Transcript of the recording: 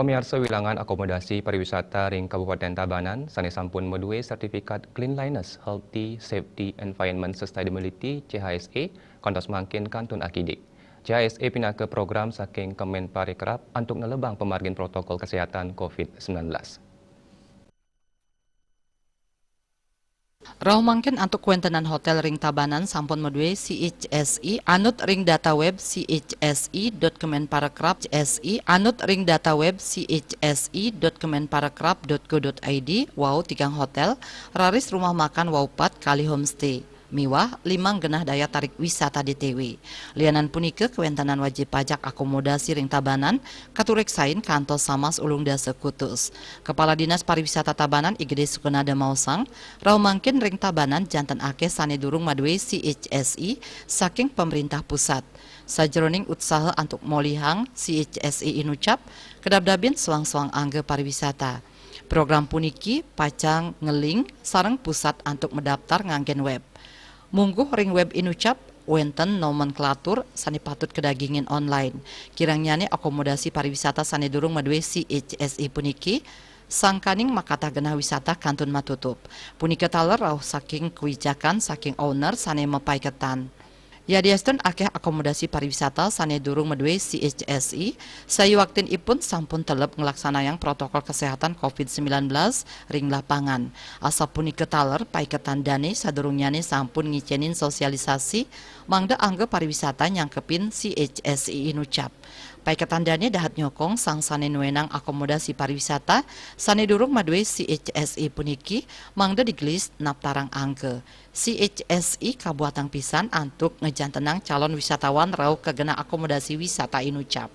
Pemirsa wilangan akomodasi pariwisata ring Kabupaten Tabanan sane sampun medue sertifikat Cleanliness, Healthy, Safety, Environment Sustainability CHSE kantos mangkin kantun akidik. CHSE pindah ke program saking Kemenparekraf untuk nelebang pemargin protokol kesehatan COVID-19. Rauh mangkin antuk kuentenan hotel ring Tabanan sampun medue CHSI anut ring data web chsi.kemenparekraf CHSI anut ring data web chsi.kemenparekraf.go.id wow tigang hotel raris rumah makan wow 4 kali homestay miwah 5 genah daya tarik wisata DTW. Lianan punike kewentanan wajib pajak akomodasi ring Tabanan katureksain kantos Samas Ulung Dase Kutus. Kepala Dinas Pariwisata Tabanan Igede Sukenada Mausang rau mangkin ring Tabanan jantan ake sane durung madue CHSI saking pemerintah pusat. Sajroning usaha untuk molihang CHSI inucap kedabdabin suang-suang angge pariwisata. Program puniki pacang ngeling sareng pusat untuk mendaftar nganggen web. Mungguh ring web inucap wenten nomenklatur sane patut kedagingin online. Kirangnyane akomodasi pariwisata sane durung madue CHSI puniki sangkaning makata genah wisata kantun matutup. Punika taler rauh saking kewijakan saking owner sane mepaiketan. Ya diastun akeh akomodasi pariwisata sane durung medue CHSI sayu waktin ipun sampun telep ngelaksanayang protokol kesehatan COVID-19 ring lapangan. Asa punika taler paiketan dane sadurungyane sampun ngicenin sosialisasi mangda angge pariwisata nyangkepin CHSI inucap. Paiketan dane dahat nyokong sang sane nuenang akomodasi pariwisata sane durung madue CHSI puniki mangda digelis naptarang angke. CHSI kabuatan pisan antuk ngejantenang calon wisatawan rauh kegena akomodasi wisata inucap.